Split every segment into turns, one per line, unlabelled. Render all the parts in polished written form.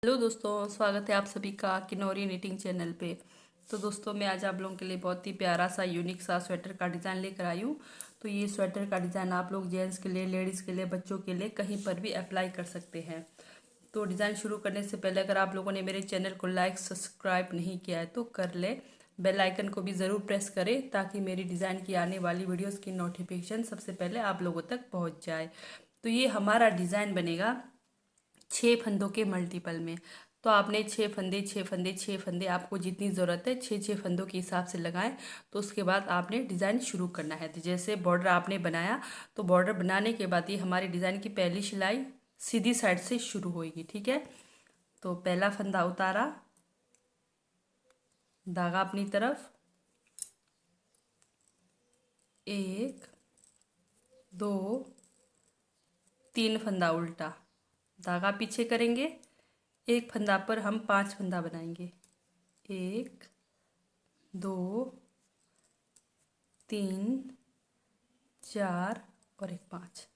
Hello दोस्तों, स्वागत है आप सभी का किन्नौरी निटिंग चैनल पे। तो दोस्तों, मैं आज आप लोगों के लिए बहुत ही प्यारा सा यूनिक सा स्वेटर का डिज़ाइन लेकर आई हूँ। तो ये स्वेटर का डिज़ाइन आप लोग जेंट्स के लिए, लेडीज़ के लिए, बच्चों के लिए कहीं पर भी अप्लाई कर सकते हैं। तो डिज़ाइन शुरू करने से पहले अगर आप लोगों ने मेरे चैनल को लाइक सब्सक्राइब नहीं किया है तो कर ले। बेल आइकन को भी ज़रूर प्रेस करें ताकि मेरी डिज़ाइन की आने वाली वीडियोज़ की नोटिफिकेशन सबसे पहले आप लोगों तक पहुँच जाए। तो ये हमारा डिज़ाइन बनेगा 6 फंदों के मल्टीपल में। तो आपने 6 फंदे आपको जितनी ज़रूरत है 6 फंदों के हिसाब से लगाएं। तो उसके बाद आपने डिज़ाइन शुरू करना है। तो जैसे बॉर्डर आपने बनाया, तो बॉर्डर बनाने के बाद ये हमारे डिज़ाइन की पहली सिलाई सीधी साइड से शुरू होगी। ठीक है। तो पहला फंदा उतारा, धागा अपनी तरफ, 1 2 3 फंदा उल्टा, धागा पीछे करेंगे, एक फंदा पर हम 5 फंदा बनाएंगे। 1 2 3 4 और एक 5।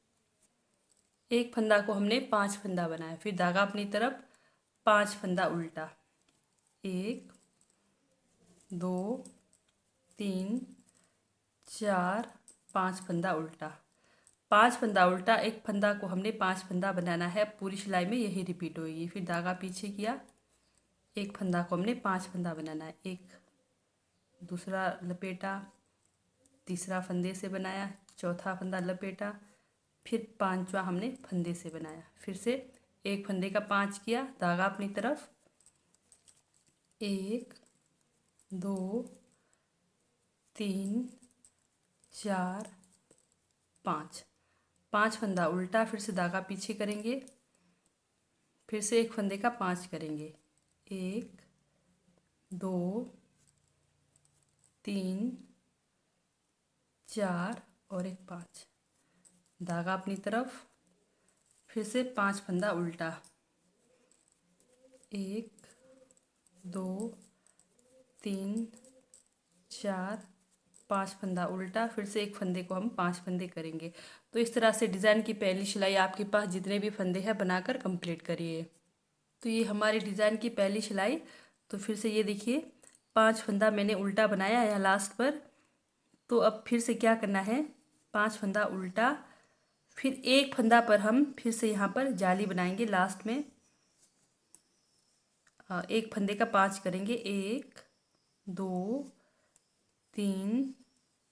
एक फंदा को हमने 5 फंदा बनाया। फिर धागा अपनी तरफ, 5 फंदा उल्टा, 1 2 3 4 5 फंदा उल्टा, 5 फंदा उल्टा। एक फंदा को हमने 5 फंदा बनाना है। पूरी सिलाई में यही रिपीट होगी। फिर धागा पीछे किया, एक फंदा को हमने 5 फंदा बनाना है। एक दूसरा लपेटा, तीसरा फंदे से बनाया, चौथा फंदा लपेटा, फिर पांचवा हमने फंदे से बनाया। फिर से एक फंदे का 5 किया, धागा अपनी तरफ, 1 2 3 4 5, 5 फंदा उल्टा। फिर से धागा पीछे करेंगे, फिर से एक फंदे का 5 करेंगे, 1 2 3 4 और एक 5, धागा अपनी तरफ, फिर से 5 फंदा उल्टा, 1 2 3 4 5 फंदा उल्टा। फिर से एक फंदे को हम 5 फंदे करेंगे। तो इस तरह से डिज़ाइन की पहली सिलाई आपके पास जितने भी फंदे हैं बनाकर कंप्लीट करिए। तो ये हमारी डिज़ाइन की पहली सिलाई। तो फिर से ये देखिए, 5 फंदा मैंने उल्टा बनाया है लास्ट पर। तो अब फिर से क्या करना है, 5 फंदा उल्टा, फिर एक फंदा पर हम फिर से यहाँ पर जाली बनाएंगे लास्ट में। एक फंदे का 5 करेंगे, 1 2 3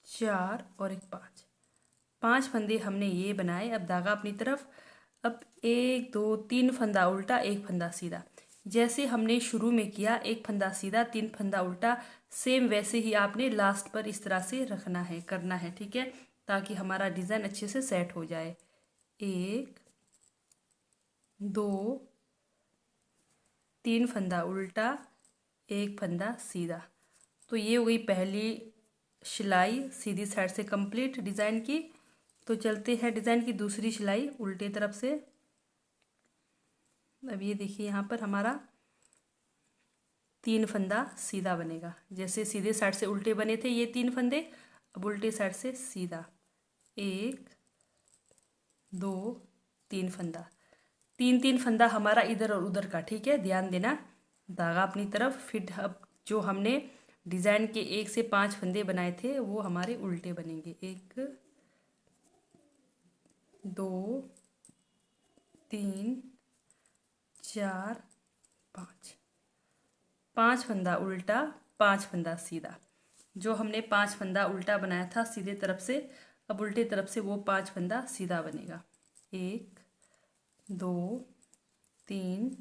4 और एक 5, 5 फंदे हमने ये बनाए। अब धागा अपनी तरफ, अब 1 2 3 फंदा उल्टा, एक फंदा सीधा। जैसे हमने शुरू में किया, एक फंदा सीधा, 3 फंदा उल्टा, सेम वैसे ही आपने लास्ट पर इस तरह से रखना है, करना है। ठीक है, ताकि हमारा डिज़ाइन अच्छे से सेट हो जाए। 1 2 3 फंदा उल्टा, एक फंदा सीधा। तो ये हो गई पहली सिलाई सीधी साइड से कंप्लीट डिज़ाइन की। तो चलते हैं डिज़ाइन की दूसरी सिलाई उल्टे तरफ से। अब ये देखिए, यहाँ पर हमारा 3 फंदा सीधा बनेगा। जैसे सीधे साइड से उल्टे बने थे ये 3 फंदे, अब उल्टे साइड से सीधा, 1 2 3 फंदा, 3 फंदा हमारा इधर और उधर का। ठीक है, ध्यान देना। धागा अपनी तरफ, फिर अब जो हमने डिज़ाइन के 1 से 5 फंदे बनाए थे वो हमारे उल्टे बनेंगे। 1 2 3 4 5, 5 फंदा उल्टा, 5 फंदा सीधा। जो हमने 5 फंदा उल्टा बनाया था सीधे तरफ से, अब उल्टे तरफ से वो 5 फंदा सीधा बनेगा। 1 2 3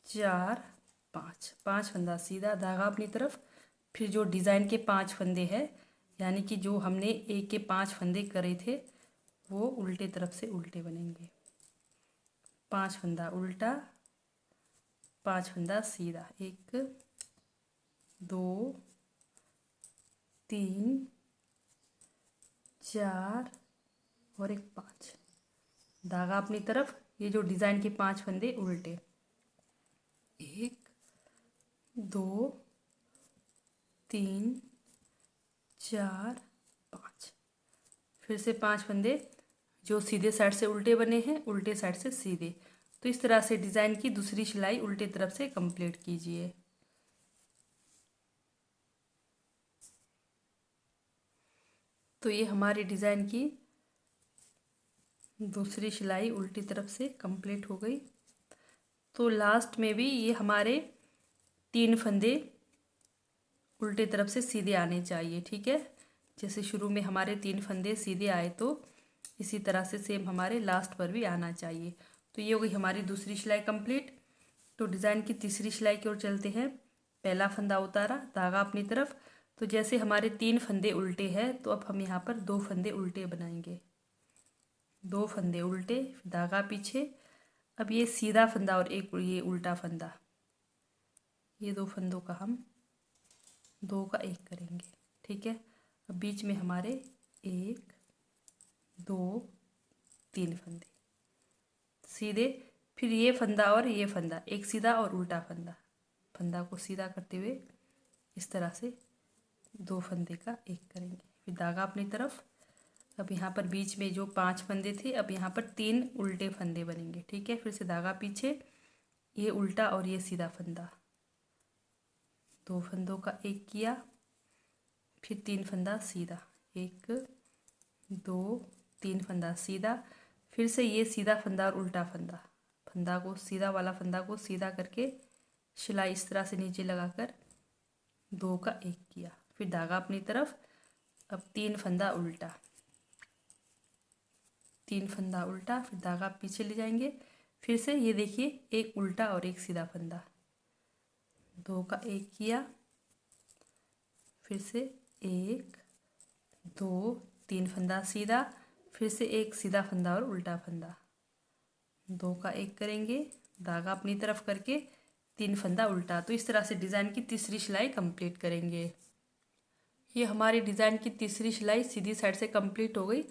4 5, 5 फंदा सीधा, धागा अपनी तरफ। फिर जो डिज़ाइन के 5 फंदे हैं, यानी कि जो हमने एक के 5 फंदे करे थे वो उल्टे तरफ से उल्टे बनेंगे। 5 फंदा उल्टा, 5 फंदा सीधा, 1 2 3 4 और एक 5, धागा अपनी तरफ। ये जो डिज़ाइन के 5 फंदे उल्टे, 1 2 3 4 5, फिर से 5 फंदे जो सीधे साइड से उल्टे बने हैं, उल्टे साइड से सीधे, तो इस तरह से डिज़ाइन की दूसरी सिलाई उल्टे तरफ से कंप्लीट कीजिए। तो ये हमारी डिज़ाइन की दूसरी सिलाई उल्टी तरफ से कंप्लीट हो गई। तो लास्ट में भी ये हमारे 3 फंदे उल्टे तरफ से सीधे आने चाहिए, ठीक है। जैसे शुरू में हमारे 3 फंदे सीधे आए तो इसी तरह से सेम हमारे लास्ट पर भी आना चाहिए। तो ये हो गई हमारी दूसरी सिलाई कंप्लीट। तो डिज़ाइन की तीसरी सिलाई की ओर चलते हैं। पहला फंदा उतारा, धागा अपनी तरफ। तो जैसे हमारे 3 फंदे उल्टे हैं तो अब हम यहाँ पर 2 फंदे उल्टे बनाएंगे। 2 फंदे उल्टे, धागा पीछे। अब ये सीधा फंदा और एक ये उल्टा फंदा, ये 2 फंदों का हम 2 का 1 करेंगे, ठीक है। अब बीच में हमारे 1 2 3 फंदे सीधे, फिर ये फंदा और ये फंदा, एक सीधा और उल्टा फंदा। फंदा को सीधा करते हुए इस तरह से 2 फंदे का 1 करेंगे, फिर धागा अपनी तरफ। अब यहाँ पर बीच में जो 5 फंदे थे, अब यहाँ पर 3 उल्टे फंदे बनेंगे, ठीक है। फिर से धागा पीछे, ये उल्टा और ये सीधा फंदा, 2 फंदों का 1 किया, फिर 3 फंदा सीधा, 1 2 3 फंदा सीधा, फिर से ये सीधा फंदा और उल्टा फंदा। फंदा को सीधा वाला फंदा को सीधा करके सिलाई इस तरह से नीचे लगाकर 2 का 1 किया, फिर धागा अपनी तरफ। अब 3 फंदा उल्टा, 3 फंदा उल्टा, फिर धागा पीछे ले जाएंगे। फिर से ये देखिए, एक उल्टा और एक सीधा फंदा, 2 का 1 किया, फिर से 1 2 3 फंदा सीधा, फिर से एक सीधा फंदा और उल्टा फंदा, 2 का 1 करेंगे, धागा अपनी तरफ करके 3 फंदा उल्टा। तो इस तरह से डिज़ाइन की तीसरी सिलाई कंप्लीट करेंगे। ये हमारी डिज़ाइन की तीसरी सिलाई सीधी साइड से कंप्लीट हो गई।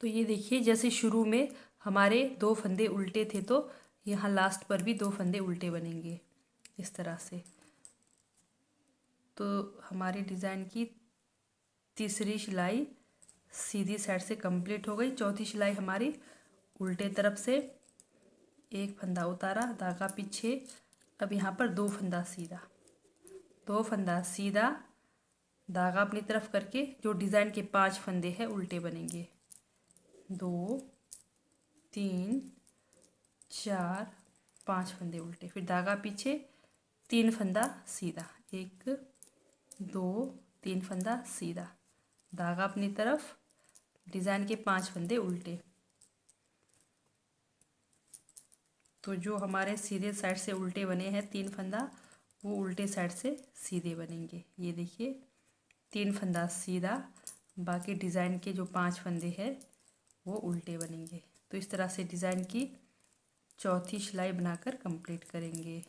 तो ये देखिए, जैसे शुरू में हमारे 2 फंदे उल्टे थे तो यहाँ लास्ट पर भी 2 फंदे उल्टे बनेंगे इस तरह से। तो हमारी डिज़ाइन की तीसरी सिलाई सीधी साइड से कंप्लीट हो गई। चौथी सिलाई हमारी उल्टे तरफ से, एक फंदा उतारा, धागा पीछे। अब यहाँ पर 2 फंदा सीधा, 2 फंदा सीधा, धागा अपनी तरफ करके जो डिज़ाइन के 5 फंदे हैं उल्टे बनेंगे, 2 3 4 5 फंदे उल्टे, फिर धागा पीछे, 3 फंदा सीधा, 1 2 3 फंदा सीधा, धागा अपनी तरफ, डिज़ाइन के 5 फंदे उल्टे। तो जो हमारे सीधे साइड से उल्टे बने हैं 3 फंदा, वो उल्टे साइड से सीधे बनेंगे। ये देखिए, 3 फंदा सीधा, बाकी डिज़ाइन के जो 5 फंदे हैं वो उल्टे बनेंगे। तो इस तरह से डिज़ाइन की चौथी सिलाई बनाकर कंप्लीट करेंगे।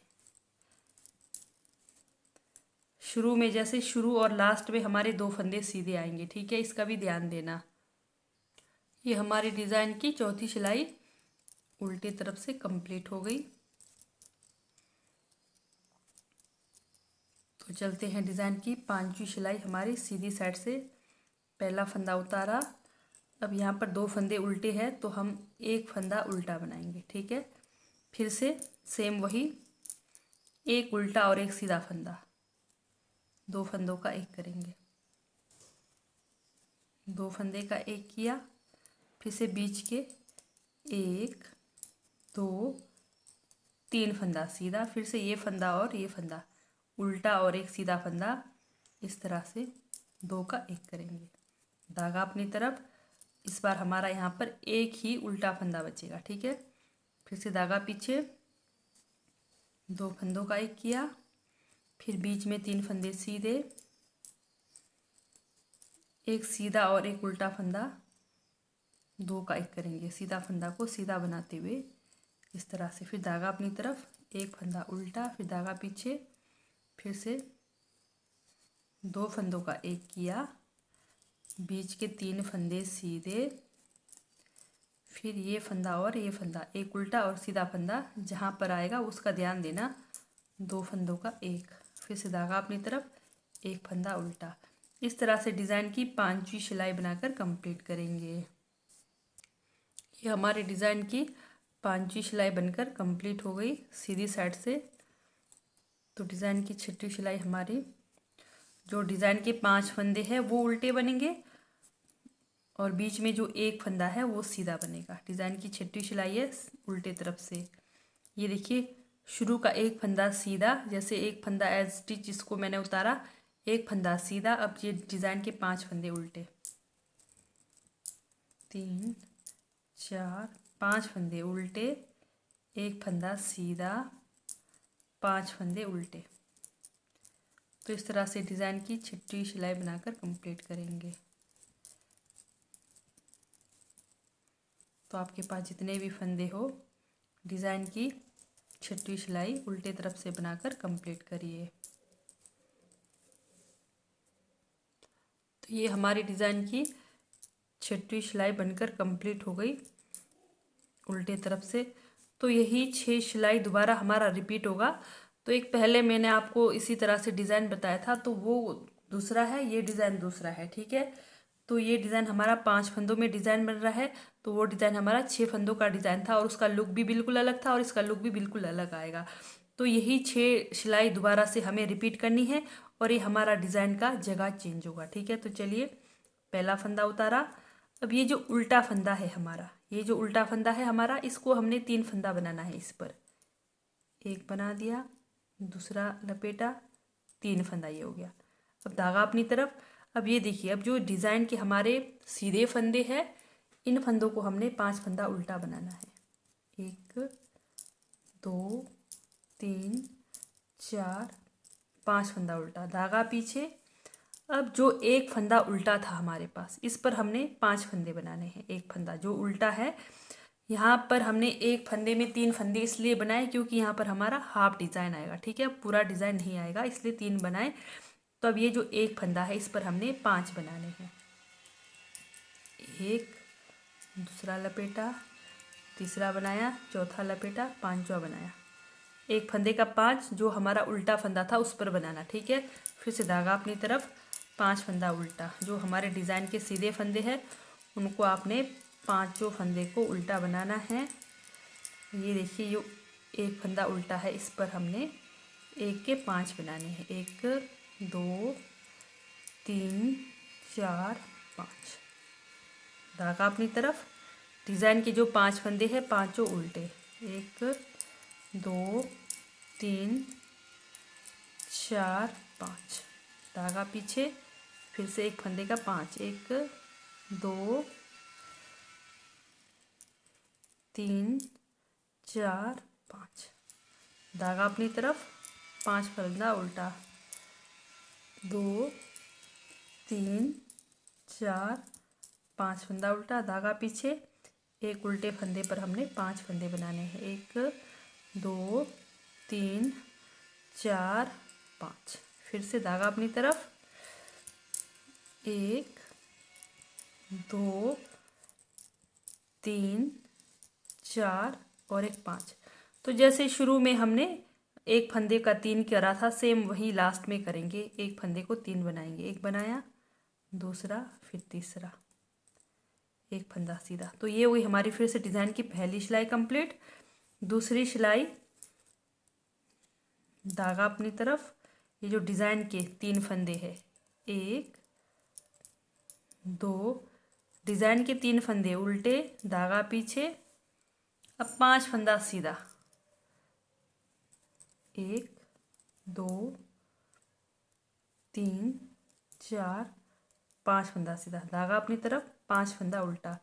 शुरू में जैसे शुरू और लास्ट में हमारे 2 फंदे सीधे आएंगे, ठीक है, इसका भी ध्यान देना। ये हमारी डिज़ाइन की चौथी सिलाई उल्टी तरफ से कंप्लीट हो गई। तो चलते हैं डिज़ाइन की 5वीं सिलाई हमारी सीधी साइड से। पहला फंदा उतारा, अब यहाँ पर 2 फंदे उल्टे हैं तो हम एक फंदा उल्टा बनाएंगे, ठीक है। फिर से सेम वही, एक उल्टा और एक सीधा फंदा, 2 फंदों का 1 करेंगे, 2 फंदे का 1 किया, फिर से बीच के 1 2 3 फंदा सीधा, फिर से ये फंदा और ये फंदा उल्टा और एक सीधा फंदा, इस तरह से 2 का 1 करेंगे, धागा अपनी तरफ। इस बार हमारा यहाँ पर एक ही उल्टा फंदा बचेगा, ठीक है। फिर से धागा पीछे, 2 फंदों का 1 किया, फिर बीच में 3 फंदे सीधे, एक सीधा और एक उल्टा फंदा, 2 का 1 करेंगे, सीधा फंदा को सीधा बनाते हुए इस तरह से। फिर धागा अपनी तरफ, एक फंदा उल्टा, फिर धागा पीछे, फिर से 2 फंदों का 1 किया, बीच के 3 फंदे सीधे, फिर ये फंदा और ये फंदा, एक उल्टा और सीधा फंदा जहाँ पर आएगा उसका ध्यान देना, 2 फंदों का 1, फिर से धागा अपनी तरफ, एक फंदा उल्टा। इस तरह से डिज़ाइन की 5वीं सिलाई बनाकर कंप्लीट करेंगे। ये हमारे डिज़ाइन की 5वीं सिलाई बनकर कंप्लीट हो गई सीधी साइड से। तो डिज़ाइन की 6वीं सिलाई हमारी, जो डिज़ाइन के 5 फंदे हैं वो उल्टे बनेंगे और बीच में जो एक फंदा है वो सीधा बनेगा। डिज़ाइन की 6वीं सिलाई है उल्टे तरफ से। ये देखिए, शुरू का एक फंदा सीधा, जैसे एक फंदा एज स्टिच जिसको मैंने उतारा, एक फंदा सीधा। अब ये डिज़ाइन के 5 फंदे उल्टे, 3 4 5 फंदे उल्टे, एक फंदा सीधा, 5 फंदे उल्टे। तो इस तरह से डिज़ाइन की 6वीं सिलाई बनाकर कंप्लीट करेंगे। तो आपके पास जितने भी फंदे हो, डिज़ाइन की 6वीं सिलाई उल्टे तरफ से बनाकर कंप्लीट करिए। तो ये हमारी डिज़ाइन की 6वीं सिलाई बनकर कंप्लीट हो गई उल्टे तरफ से। तो यही 6 सिलाई दोबारा हमारा रिपीट होगा। तो एक पहले मैंने आपको इसी तरह से डिज़ाइन बताया था, तो वो दूसरा है, ये डिज़ाइन दूसरा है, ठीक है। तो ये डिज़ाइन हमारा 5 फंदों में डिज़ाइन बन रहा है, तो वो डिज़ाइन हमारा 6 फंदों का डिज़ाइन था और उसका लुक भी बिल्कुल अलग था और इसका लुक भी बिल्कुल अलग आएगा। तो यही 6 सिलाई दोबारा से हमें रिपीट करनी है और ये हमारा डिज़ाइन का जगह चेंज होगा, ठीक है। तो चलिए, पहला फंदा उतारा। अब ये जो उल्टा फंदा है हमारा, ये जो उल्टा फंदा है हमारा, इसको हमने 3 फंदा बनाना है। इस पर एक बना दिया, दूसरा लपेटा, 3 फंदा, ये हो गया। अब धागा अपनी तरफ। अब ये देखिए, अब जो डिज़ाइन के हमारे सीधे फंदे हैं, इन फंदों को हमने 5 फंदा उल्टा बनाना है। 1 2 3 4 5 फंदा उल्टा, धागा पीछे। अब जो एक फंदा उल्टा था हमारे पास, इस पर हमने 5 फंदे बनाने हैं। एक फंदा जो उल्टा है, यहाँ पर हमने एक फंदे में 3 फंदे इसलिए बनाए क्योंकि यहाँ पर हमारा हाफ डिज़ाइन आएगा, ठीक है। पूरा डिज़ाइन नहीं आएगा, इसलिए 3 बनाए। तो अब ये जो एक फंदा है, इस पर हमने 5 बनाने हैं। एक, दूसरा लपेटा, तीसरा बनाया, चौथा लपेटा, 5वां बनाया। एक फंदे का 5 जो हमारा उल्टा फंदा था उस पर बनाना, ठीक है। फिर से धागा अपनी तरफ, 5 फंदा उल्टा। जो हमारे डिज़ाइन के सीधे फंदे हैं उनको आपने 5 फंदे को उल्टा बनाना है। ये देखिए, ये एक फंदा उल्टा है, इस पर हमने 1 के 5 बनाने हैं। 1 2 3 4 5, धागा अपनी तरफ। डिज़ाइन के जो 5 फंदे हैं, 5 उल्टे। 1 2 3 4 5, धागा पीछे। फिर से एक फंदे का 5, 1 2 3 4 5, धागा अपनी तरफ, 5 फंदा उल्टा। 2 3 4 5 फंदा उल्टा, धागा पीछे। एक उल्टे फंदे पर हमने 5 फंदे बनाने हैं। 1 2 3 4 5, फिर से धागा अपनी तरफ। 1 2 3 4 और एक 5। तो जैसे शुरू में हमने एक फंदे का 3 करा था, सेम वही लास्ट में करेंगे। एक फंदे को 3 बनाएंगे। एक बनाया, दूसरा, फिर तीसरा, एक फंदा सीधा। तो ये हुई हमारी फिर से डिज़ाइन की पहली सिलाई कंप्लीट। दूसरी सिलाई, धागा अपनी तरफ। ये जो डिज़ाइन के 3 फंदे हैं, 1 2, डिज़ाइन के 3 फंदे उल्टे, धागा पीछे। अब 5 फंदा सीधा, 1 2 3 4 5 फंदा सीधा, धागा अपनी तरफ, 5 फंदा उल्टा।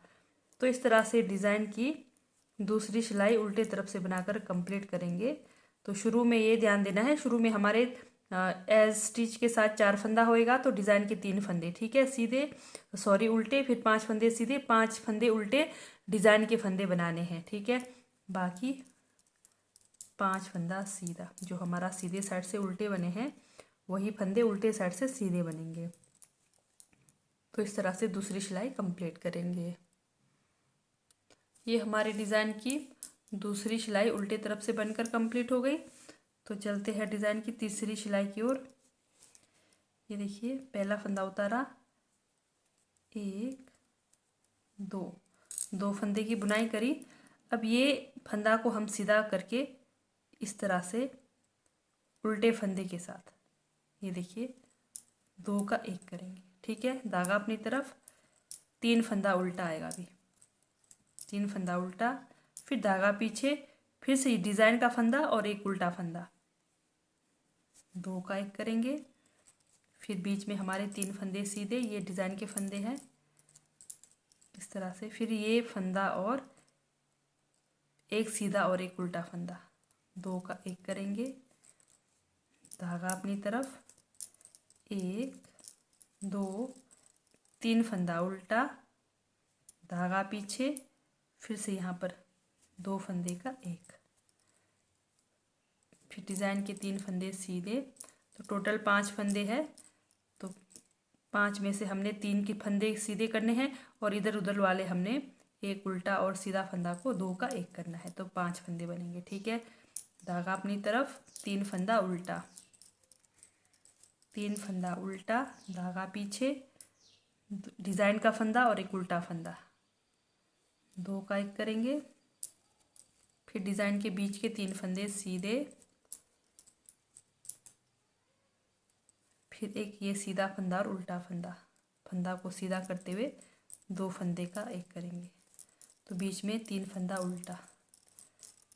तो इस तरह से डिज़ाइन की दूसरी सिलाई उल्टे तरफ से बनाकर कंप्लीट करेंगे। तो शुरू में ये ध्यान देना है, शुरू में हमारे एज स्टिच के साथ 4 फंदा होएगा, तो डिज़ाइन के 3 फंदे, ठीक है, सीधे, सॉरी उल्टे, फिर 5 फंदे सीधे, 5 फंदे उल्टे, डिज़ाइन के फंदे बनाने हैं, ठीक है। बाकी 5 फंदा सीधा, जो हमारा सीधे साइड से उल्टे बने हैं वही फंदे उल्टे साइड से सीधे बनेंगे। तो इस तरह से दूसरी सिलाई कंप्लीट करेंगे। ये हमारे डिज़ाइन की दूसरी सिलाई उल्टे तरफ से बनकर कंप्लीट हो गई। तो चलते हैं डिज़ाइन की तीसरी सिलाई की ओर। ये देखिए, पहला फंदा उतारा, 1 2 फंदे की बुनाई करी। अब ये फंदा को हम सीधा करके इस तरह से उल्टे फंदे के साथ, ये देखिए 2 का 1 करेंगे। ठीक है, धागा अपनी तरफ, 3 फंदा उल्टा आएगा अभी, 3 फंदा उल्टा, फिर धागा पीछे, फिर से डिज़ाइन का फंदा और एक उल्टा फंदा, 2 का 1 करेंगे। फिर बीच में हमारे 3 फंदे सीधे, ये डिज़ाइन के फंदे हैं इस तरह से। फिर ये फंदा और एक सीधा और एक उल्टा फंदा, 2 का 1 करेंगे। धागा अपनी तरफ, 1 2 3 फंदा उल्टा, धागा पीछे, फिर से यहाँ पर 2 फंदे का 1, फिर डिज़ाइन के 3 फंदे सीधे। तो टोटल 5 फंदे हैं, तो 5 में से हमने 3 के फंदे सीधे करने हैं और इधर उधर वाले हमने एक उल्टा और सीधा फंदा को 2 का 1 करना है, तो 5 फंदे बनेंगे। ठीक है, धागा अपनी तरफ, 3 फंदा उल्टा, 3 फंदा उल्टा, धागा पीछे, डिज़ाइन का फंदा और एक उल्टा फंदा, 2 का 1 करेंगे। फिर डिज़ाइन के बीच के 3 फंदे सीधे, फिर एक ये सीधा फंदा और उल्टा फंदा, फंदा को सीधा करते हुए 2 फंदे का 1 करेंगे, तो बीच में 3 फंदा उल्टा।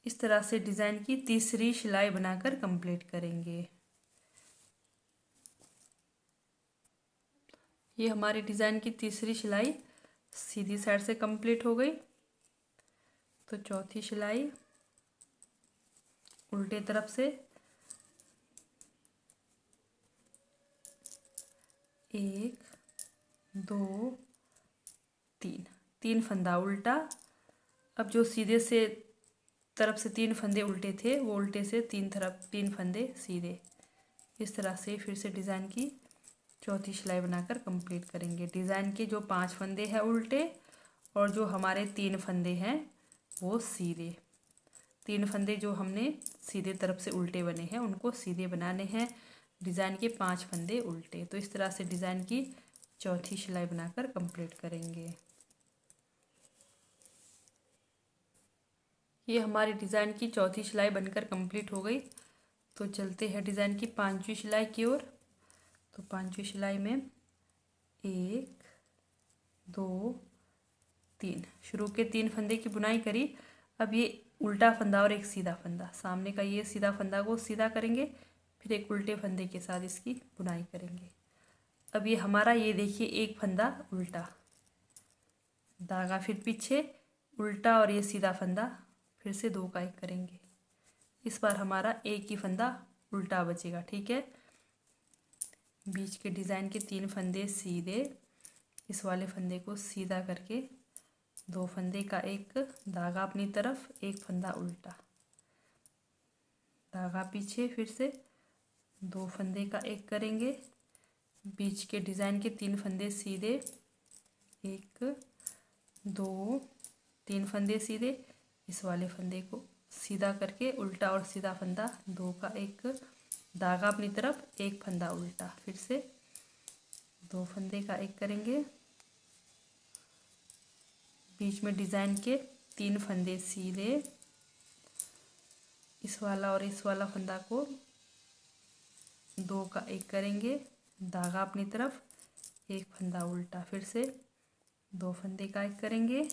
इस तरह से डिज़ाइन की तीसरी सिलाई बनाकर कंप्लीट करेंगे। ये हमारी डिज़ाइन की तीसरी सिलाई सीधी साइड से कंप्लीट हो गई। तो चौथी सिलाई उल्टे तरफ से, 1 2 3 फंदा उल्टा। अब जो सीधे से तरफ से 3 फंदे उल्टे थे, वो उल्टे से 3 फंदे सीधे, इस तरह से फिर से डिज़ाइन की चौथी सिलाई बनाकर कंप्लीट करेंगे। डिज़ाइन के जो 5 फंदे हैं उल्टे और जो हमारे 3 फंदे हैं वो सीधे, 3 फंदे जो हमने सीधे तरफ से उल्टे बने हैं उनको सीधे बनाने हैं। डिज़ाइन के 5 फंदे उल्टे, तो इस तरह से डिज़ाइन की चौथी सिलाई बनाकर कंप्लीट करेंगे। ये हमारी डिज़ाइन की चौथी सिलाई बनकर कंप्लीट हो गई। तो चलते हैं डिज़ाइन की 5वीं सिलाई की ओर। तो 5वीं सिलाई में 1 2 3 शुरू के 3 फंदे की बुनाई करी। अब ये उल्टा फंदा और एक सीधा फंदा, सामने का ये सीधा फंदा को सीधा करेंगे, फिर एक उल्टे फंदे के साथ इसकी बुनाई करेंगे। अब ये हमारा, ये देखिए एक फंदा उल्टा, धागा फिर पीछे, उल्टा और ये सीधा फंदा, फिर से 2 का 1 करेंगे। इस बार हमारा एक ही फंदा उल्टा बचेगा। ठीक है, बीच के डिज़ाइन के 3 फंदे सीधे, इस वाले फंदे को सीधा करके 2 फंदे का 1, धागा अपनी तरफ, एक फंदा उल्टा, धागा पीछे, फिर से 2 फंदे का 1 करेंगे। बीच के डिज़ाइन के 3 फंदे सीधे, 1 2 3 फंदे सीधे, इस वाले फंदे को सीधा करके उल्टा और सीधा फंदा, 2 का 1, धागा अपनी तरफ, एक फंदा उल्टा, फिर से 2 फंदे का 1 करेंगे। बीच में डिज़ाइन के 3 फंदे सीधे, इस वाला और इस वाला फंदा को 2 का 1 करेंगे, धागा अपनी तरफ, एक फंदा उल्टा, फिर से 2 फंदे का 1 करेंगे।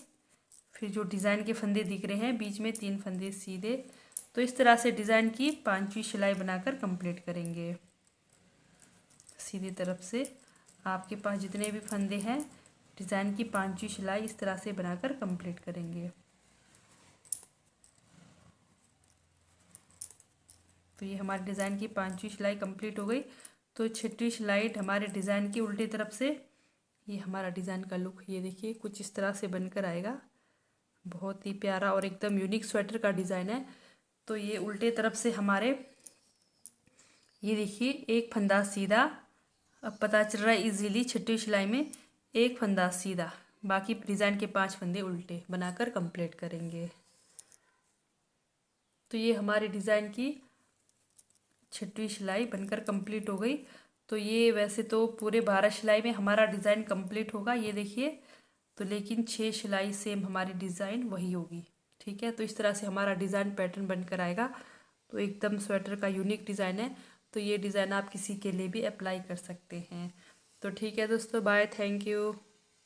फिर जो डिज़ाइन के फंदे दिख रहे हैं बीच में 3 फंदे सीधे। तो इस तरह से डिज़ाइन की 5वीं सिलाई बनाकर कंप्लीट करेंगे। सीधी तरफ से आपके पास जितने भी फंदे हैं, डिज़ाइन की 5वीं सिलाई इस तरह से बनाकर कंप्लीट करेंगे। तो ये हमारे डिज़ाइन की 5वीं सिलाई कंप्लीट हो गई। तो 6वीं सिलाई हमारे डिज़ाइन की उल्टी तरफ से, ये हमारा डिज़ाइन का लुक, ये देखिए कुछ इस तरह से बनकर आएगा। बहुत ही प्यारा और एकदम यूनिक स्वेटर का डिज़ाइन है। तो ये उल्टे तरफ से हमारे, ये देखिए एक फंदा सीधा, अब पता चल रहा है इजीली 6वीं सिलाई में एक फंदा सीधा, बाकी डिज़ाइन के 5 फंदे उल्टे बनाकर कंप्लीट करेंगे। तो ये हमारे डिज़ाइन की 6वीं सिलाई बनकर कंप्लीट हो गई। तो ये वैसे तो पूरे 12 सिलाई में हमारा डिज़ाइन कंप्लीट होगा, ये देखिए, तो लेकिन 6 सिलाई सेम हमारी डिज़ाइन वही होगी। ठीक है। तो इस तरह से हमारा डिज़ाइन पैटर्न बनकर आएगा। तो एकदम स्वेटर का यूनिक डिज़ाइन है। तो ये डिज़ाइन आप किसी के लिए भी अप्लाई कर सकते हैं। तो ठीक है दोस्तों, बाय, थैंक यू।